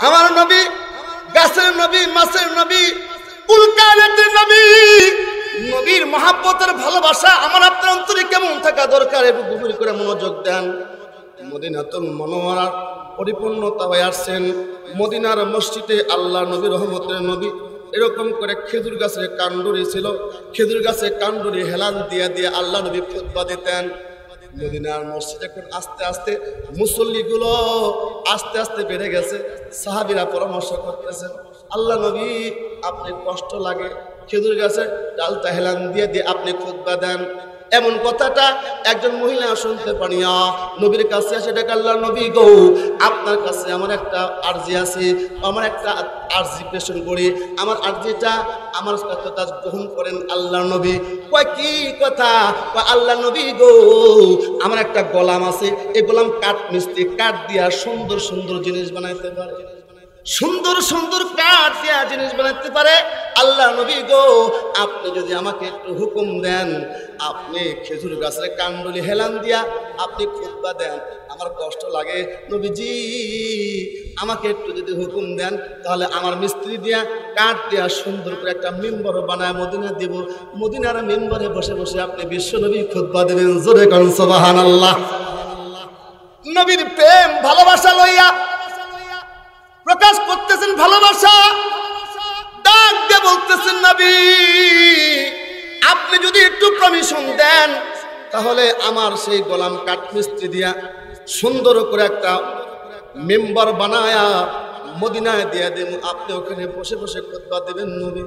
আমার নবী গাছের নবী, মাছের নবী, কুল কায়নাতের নবী। নবীর মহাব্বতের ভালোবাসা আমার আপনার অন্তরে কেমন থাকা দরকার, একটু গভীর করে মনোযোগ দেন। মদিনাতুল মুনাওয়ারা পরিপূর্ণতা হয়ে আসছেন। মদিনার মসজিদে আল্লাহ নবী, রহমতের নবী, এরকম করে খেজুর গাছের কাণ্ডুরি ছিল। খেজুর গাছের কাণ্ডুরি হেলান দিয়ে দিয়ে আল্লাহ নবী খুতবা দিতেন। মদিনার মসজিদে এখন আস্তে আস্তে মুসল্লিগুলো আস্তে আস্তে বেড়ে গেছে। সাহাবীরা পরামর্শ করতেছেন, আল্লাহ নবী আপনি কষ্ট লাগে, খেজুর গাছের ডালটা হেলান দিয়ে দিয়ে আপনি খুতবা দেন। এমন কথাটা একজন মহিলা শুনতে পানিয়া নবীর কাছে এসে ডাক, আল্লাহ নবী গো, আপনার কাছে আমার একটা আরজি আছে, আমার একটা আরজি পেশন করি, আমার আরজিটা আমার কথাটা গ্রহণ করেন আল্লাহ নবী। কয় কি কথা? কয় আল্লাহ নবী গো, আমার একটা গোলাম আছে, এই গোলাম কাঠ মিস্ত্রি, কাঠ দিয়া সুন্দর সুন্দর জিনিস বানাইতে পারে, সুন্দর সুন্দর কাঠ দিয়া জিনিস বানাইতে পারে। আল্লাহ নবী গো, আপনি যদি আমাকে একটু হুকুম দেন, আপনি খেজুর গাছের কাণ্ডলি হেলান দিয়া আপনি খুতবা দেন, আমার কষ্ট লাগে নবীজি, আমাকে একটু যদি হুকুম দেন, তাহলে আমার মিস্ত্রি দিয়া কাঠ দিয়া সুন্দর করে একটা মিম্বর বানায় মদিনা দিব, মদিনার মিম্বরে বসে বসে আপনি বিশ্ব নবী খুতবা দেবেন। জোরে কোন সুবহানাল্লাহ। নবীর প্রেম ভালোবাসা লইয়া প্রকাশ করতেছেন ভালোবাসা, ডাক দিয়ে বলতেছেন নবী আপনি যদি একটু পারমিশন দেন, তাহলে আমার সেই গোলাম কাঠমিস্ত্রি দিয়া সুন্দর করে একটা মেম্বার বানায়া মদিনায় দিয়া দেব, আপনি ওখানে বসে বসে খুতবা দেবেন নবী।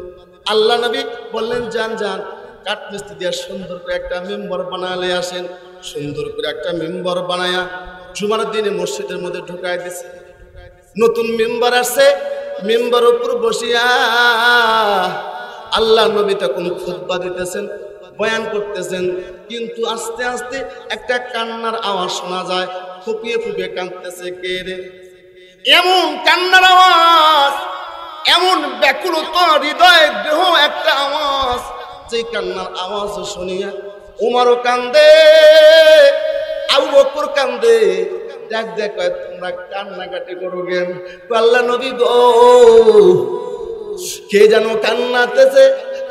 আল্লাহ নবী বললেন যান যান, কাঠমিস্ত্রি দিয়া সুন্দর করে একটা মেম্বার বানালে আসেন। সুন্দর করে একটা মেম্বার বানায়া জুমার দিনে মসজিদের মধ্যে ঢুকাই দিছে। নতুন মেম্বার আসছে, মেম্বার উপর বসিয়া আল্লাহ নবী তখন খুতবা দিতেছেন, বয়ান করতেছেন, কিন্তু আস্তে আস্তে একটা কান্নার আওয়াজ শোনা যায়। ফুপিয়ে ফুপিয়ে কাঁদতেছে কে রে? এমন কান্নার আওয়াজ, এমন ব্যাকুলতা হৃদয় দেহ একটা আওয়াজ, যে কান্নার আওয়াজ শুনিয়া উমরও কান্দে, আবু বকর কান্দে। ডাক দেখ তোমরা কান্নাকাটি করো কেন? আল্লাহ নবী গো, কে যেন কান্নাতেছে,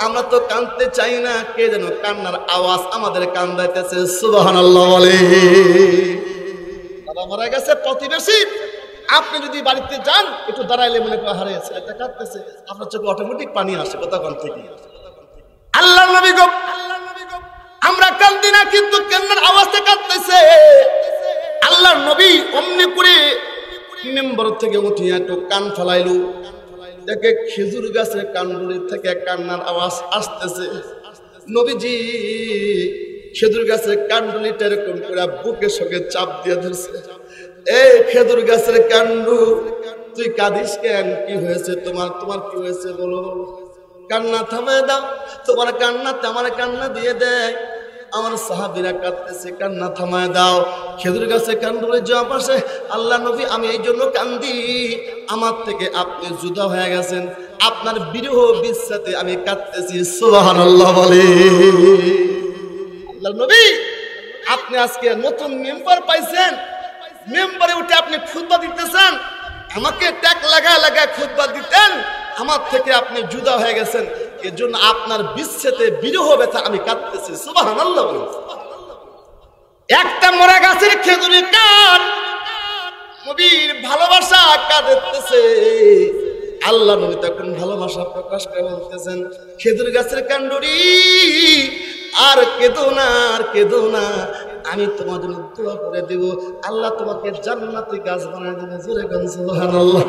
আমরা তো কাঁদতে চাই না, কে যেন কান্নার আওয়াজ আমাদের কান্দাইতেছে। সুবহানাল্লাহ বলে। বাবা মারা গেছে প্রতিবেশী, আপনি যদি বাড়িতে যান একটু দাঁড়াইলে মনে করে হারে ছেলেটা কাঁদতেছে, আপনার চোখে অটোমেটিক পানি আসে কতক্ষণ থেকে। আল্লাহ নবী গো, আমরা কান্দি না, কিন্তু কান্নার আওয়াজটা কাঁদতেছে। আল্লাহ নবী অমনি করে মেম্বার থেকে উঠিয়া একটু কান ফেলাইলো, দেখে খেজুর গাছের কাণ্ডুরি থেকে কান্নার আওয়াজ আসতেছে। নবীজি খেজুর গাছের কাণ্ডুলিটা এরকম করে বুকের সঙ্গে চাপ দিয়ে ধরছে। এই খেজুর গাছের কাণ্ডু, তুই কাঁদিস কেন? কি হয়েছে তোমার? তোমার কি হয়েছে বলো? কান্না থামায় দাও, তোমার কান্নাতে আমার কান্না দিয়ে দেয়। আমার সাহাবীরা কাঁদতেছে, কান্না থামায় দাও। খেজুর গাছে কাণ্ডুরে জবাব আসে, আল্লাহ নবী আমি এই জন্য কান্দি, আমার থেকে আপনি জুদা হয়ে গেছেন, আপনার বিরহ বিচ্ছেদে আমি কাঁদতেছি। সুবহানাল্লাহ বলে। আল্লাহ নবী আপনি আজকে নতুন মেম্বার পাইছেন, মেম্বারে উঠে আপনি খুতবা দিতেছেন, আমাকে ট্যাগ লাগায় লাগায় খুতবা দিতেন, আমার থেকে আপনি জুদা হয়ে গেছেন, এর জন্য আপনার বিচ্ছেদে বিরহ ব্যথা আমি কাঁদতেছি। সুবহানাল্লাহ। একটা মরা গাছের খেজুরি কাঠ নবীর ভালোবাসা কাঁদতেছে। আল্লাহ নবী তখন ভালোবাসা প্রকাশ করে বলতেছেন, খেজুর গাছের কাণ্ডুরি আর কেঁদো না, আর কেঁদো না, আমি তোমার জন্য দোয়া করে দেব, আল্লাহ তোমাকে জান্নাতি গাছ বানায় দেবে। জোরে গান সুবহানাল্লাহ।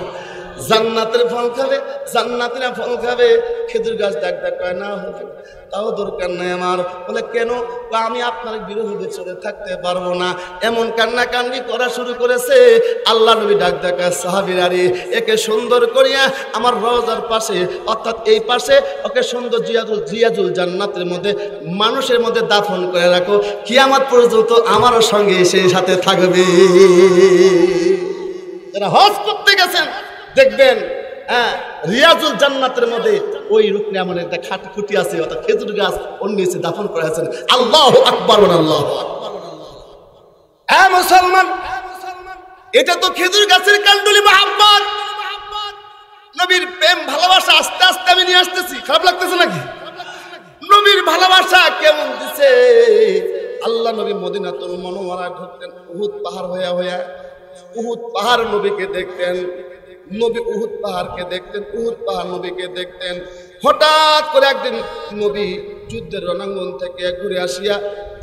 জান্নাতের ফল খাবে, জান্নাতীরা ফল খাবে। খেজুর গাছ ডাক ডাক করে না হবে, তাও দরকার নাই আমার। বলে কেন? আমি আপনার বিরহ বিচ্ছেদে থাকতে পারবো না। এমন কান্না কান্দি করা শুরু করেছে। আল্লাহ নবী ডাক ডাকা সাহাবীরা রে, একে সুন্দর করিয়া আমার রওজার পাশে, অর্থাৎ এই পাশে ওকে সুন্দর জিয়াজুল জান্নাতের মধ্যে মানুষের মধ্যে দাফন করে রাখো, কিয়ামত পর্যন্ত আমারও সঙ্গে সেই সাথে থাকবে। যারা হজ করতে গেছেন দেখবেন, হ্যাঁ, রিয়াজুল জান্নাতের মধ্যে ওই রুকনে এমন একটা খাটি খুঁটি আছে, অর্থাৎ খেজুর গাছ ওর নিচে দাফন করা আছেন। আল্লাহু আকবার, আল্লাহু আকবার। হ্যাঁ মুসলমান, এটা তো খেজুর গাছের কাণ্ডুলি মহাব্বত। ভালোবাসা আস্তে আস্তে আমি নিয়ে আসতেছি, খারাপ লাগতেছে নাকি? নবীর ভালোবাসা কেমন দিছে। আল্লাহ নবী মদিনাতুল মুনাওয়ারায় ঢুকতেন উহুদ পাহাড় হইয়া হইয়া, উহুদ পাহাড় নবীকে দেখতেন, নবী উহুদ পাহাড়কে দেখতেন, উহুদ পাহাড় নবীকে দেখতেন। হঠাৎ করে একদিন নবী যুদ্ধের রণাঙ্গন থেকে ঘুরে আসিয়া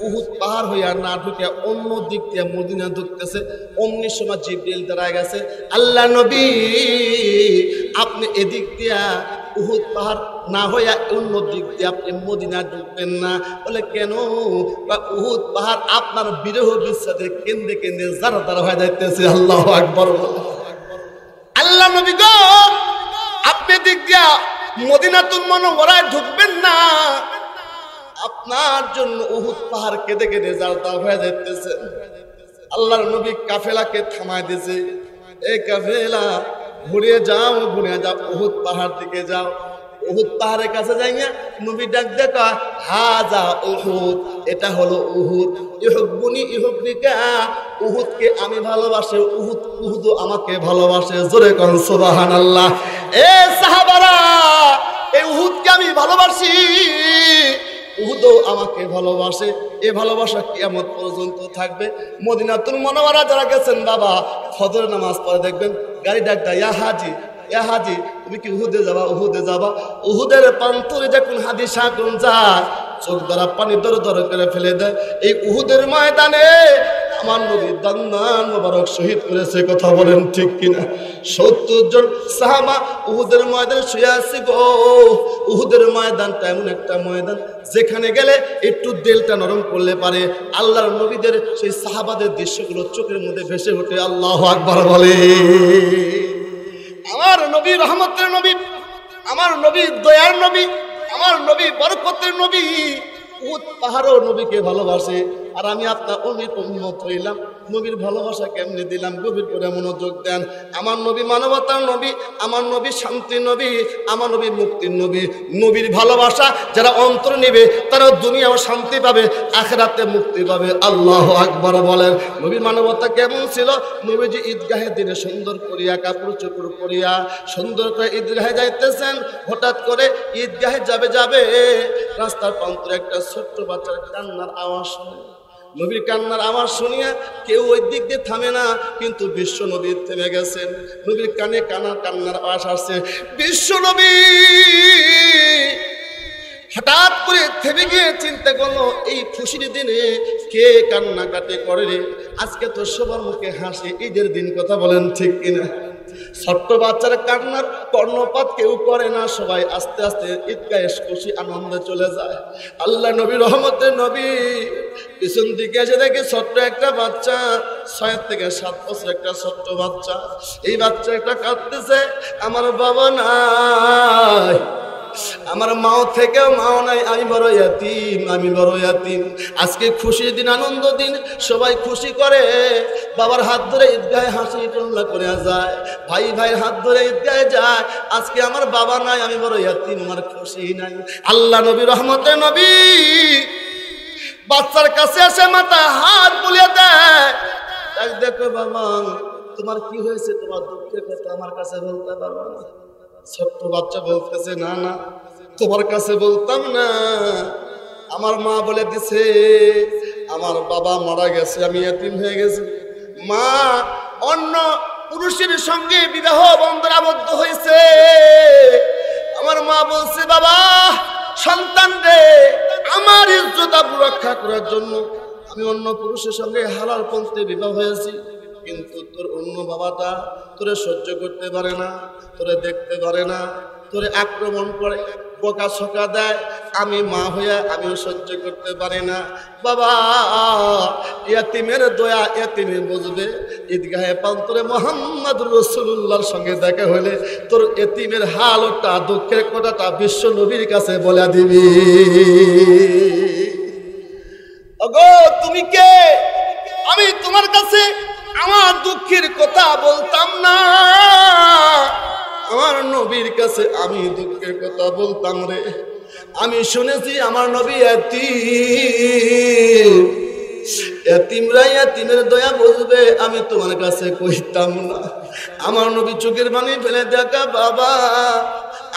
উহুদ পাহাড় হইয়া না ঢুকিয়া অন্য দিক দিয়ে মদিনা ঢুকতেছে। অমনি সময় জিবরিল দাঁড়ায় গেছে, আল্লাহ নবী আপনি এদিক দিয়া উহুদ পাহাড় না হইয়া অন্য দিক দিয়ে আপনি মদিনা ঢুকবেন না? বলে কেন? উহুদ পাহাড় আপনার বিরহ বিচ্ছেদের কেন্দ্রে কেন্দ্রে যারা তারা হয়ে যাইতেছে। আল্লাহু আকবার। আল্লাহ নবী গো আপনি দিক দিয়া মদিনাতুল মুনাওয়ারায় ঢুকবেন না, আপনার জন্য উহুদ পাহাড় কেঁদে কেঁদে জালতাল হয়ে যাইতেছে। আল্লাহর নবী কাফেলাকে থামায় দিয়েছে, এই কাফেলা ঘুরে যাও, ঘুরে যাও, উহুদ পাহাড় দিকে যাও। উহুদ পাহাড়ের কাছে যাই না, নবী ডাক দেখা, হাজা উহুদ, এটা হলো উহুদ। ইহুব্বুনি ইহুব্বিকা, উহুদকে আমি ভালোবাসি, উহুদ আমাকে ভালোবাসে। জোরে কোন সুবহানাল্লাহ। এ সাহাবারা, এই উহুদকে আমি ভালোবাসি, উহুদও আমাকে ভালোবাসে। এ ভালোবাসা কিয়ামত পর্যন্ত থাকবে। মদিনাতুল মুনাওয়ারা যারা গেছেন বাবা, ফজর নামাজ পড়ে দেখবেন গাড়ি ডাক দেয়, ইয়া হাজি, ইয়া হাজি, তুমি কি উহুদে যাবা? উহুদে যাবা? উহুদের প্রান্তরে যখন হাজি শাকুন যায়, চোখ দ্বারা পানি দর দর করে ফেলে দেয়। এই উহুদের ময়দানে আমার নবী দান্নান মোবারক শহীদ করেছে। কথা বলেন ঠিক কিনা? 70 জন সাহাবা উহুদের ময়দানে শুয়ে আছে গো। উহুদের ময়দানটা এমন একটা ময়দান যেখানে গেলে একটু দিলটা নরম করলে পারে আল্লাহর নবীদের সেই সাহাবাদের দৃশ্যগুলো চোখের মধ্যে ভেসে ওঠে। আল্লাহু আকবার বলে। আমার নবী রহমতের নবী, আমার নবী দয়ার নবী, আমার নবী বরকতের নবী। উহুদ পাহাড়ও নবীকে ভালোবাসে। আর আমি আপনার উম্মত হইলাম, নবীর ভালোবাসা কেমনে দিলাম? গভীর করে মনোযোগ দেন। আমার নবী মানবতার নবী, আমার নবী শান্তির নবী, আমার নবী মুক্তির নবী। নবীর ভালোবাসা যারা অন্তর নেবে তারা দুনিয়াও শান্তি পাবে, আখিরাতে মুক্তি পাবে। আল্লাহু আকবার বলেন। নবীর মানবতা কেমন ছিল? নবীজি ঈদগাহে দিনে সুন্দর করিয়া কাপড় চোপড় করিয়া সুন্দর করে ঈদগাহে যাইতেছেন। হঠাৎ করে ঈদগাহে যাবে রাস্তার প্রান্তরে একটা ছোট্ট বাচ্চার কান্নার আওয়াজ শুনে। নবীর কান্নার আওয়াজ শুনিয়া কেউ ওই দিক দিয়ে থামে না, কিন্তু বিশ্ব নবী থেমে গেছেন। নবীর কানে কান্নার আওয়াজ আসছে। বিশ্ব নবী হঠাৎ করে থেমে গিয়ে চিন্তা করলো, এই খুশির দিনে কে কান্নাকাটি করে রে? আজকে তো সবার মুখে হাসি, ঈদের দিন। কথা বলেন ঠিক কিনা? ছোট্ট বাচ্চার কান্নার কর্ণপাত কেউ করে না, সবাই আস্তে আস্তে ঈদগাহে খুশি আনন্দে চলে যায়। আল্লাহ নবী রহমতের নবী পিছন দিকে এসে দেখে ছোট্ট একটা বাচ্চা, 6 থেকে 7 বছর একটা ছোট্ট বাচ্চা। এই বাচ্চা একটা কাঁদতেছে, আমার বাবা নাই, আমার মাও থেকেও মাও নাই, আমি বড় ইয়াতিম, আমি বড় ইয়াতিম। আজকে খুশির দিন, আনন্দ দিন, সবাই খুশি করে। বাবার হাত ধরে ঈদগাহে হাসি টল্লা করে যায়, ভাই ভাইয়ের হাত ধরে ঈদগাহে যায়। আজকে আমার বাবা নাই, আমি বড় ইয়াতিম, আমার খুশি নাই। আল্লাহ নবী রহমতের নবী বাচ্চার কাছে এসে মাথা হাত বুলিয়ে দেয়, দেখো বাবা তোমার কি হয়েছে, তোমার দুঃখের কথা আমার কাছে বলতে পারবো না। ছোট্ট বাচ্চা বলতেছে, না না তোমার কাছে বলতাম না, আমার মা বলে দিছে আমার বাবা মারা গেছে, আমি এতিম হয়ে গেছি। মা অন্য পুরুষের সঙ্গে বিবাহ বন্ধনে আবদ্ধ হয়েছে। আমার মা বলছে, বাবা সন্তান রে, আমার ইজ্জত আবরু রক্ষা করার জন্য আমি অন্য পুরুষের সঙ্গে হালাল পন্থে বিবাহ হয়েছি, কিন্তু তোর অন্য বাবাটা তোরে সহ্য করতে পারে না, তোরে দেখতে পারে না, তোরে আক্রমণ করে, বকা ছকা দেয়। আমি মা হইয়া আমিও সহ্য করতে পারি না। বাবা ইয়াতিমের দয়া ইয়াতিমে বুঝবে। ঈদগাহে প্রান্তরে মুহাম্মদুর রাসূলুল্লাহর সঙ্গে দেখা হলে তোর এতিমের হালটা, দুঃখের কথাটা বিশ্ব নবীর কাছে বলে দিবি। ওগো তুমি কে? আমি তোমার কাছে আমার দুঃখের কথা বলতাম না, আমার নবীর কাছে আমি দুঃখের কথা বলতাম রে। আমি শুনেছি আমার নবী এতিম, এতিমরা এতিমের দয়া বুঝবে, আমি তোমার কাছে কইতাম না। আমার নবী চোখের পানি ফেলে দেখা, বাবা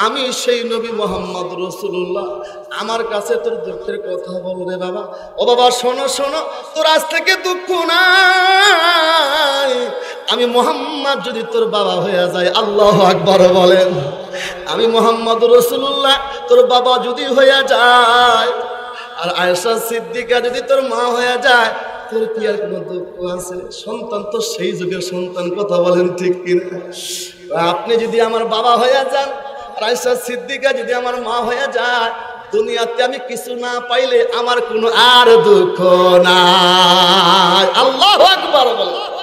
আমি সেই নবী মোহাম্মদ রাসূলুল্লাহ। আমার কাছে তোর দুঃখের কথা বল রে বাবা। ও বাবা শোনো শোনো, তোর আজ থেকে দুঃখ নাই। আমি মোহাম্মদ যদি তোর বাবা হয়ে যায়, আল্লাহু আকবার বলেন। আমি মোহাম্মদ রাসূলুল্লাহ তোর বাবা যদি হয়ে যায়, আর আয়েশা সিদ্দিকা যদি তোর মা হয়ে যায়, তোর কি আর কোনো দুঃখ আছে? সন্তান তো সেই যুগের সন্তান, কথা বলেন ঠিক কিনা? আপনি যদি আমার বাবা হয়ে যান, আর আয়েশা সিদ্দিকা যদি আমার মা হয়ে যায়, দুনিয়াতে আমি কিছু না পাইলে আমার কোনো আর দুঃখ নাই। আল্লাহু আকবার বলেন।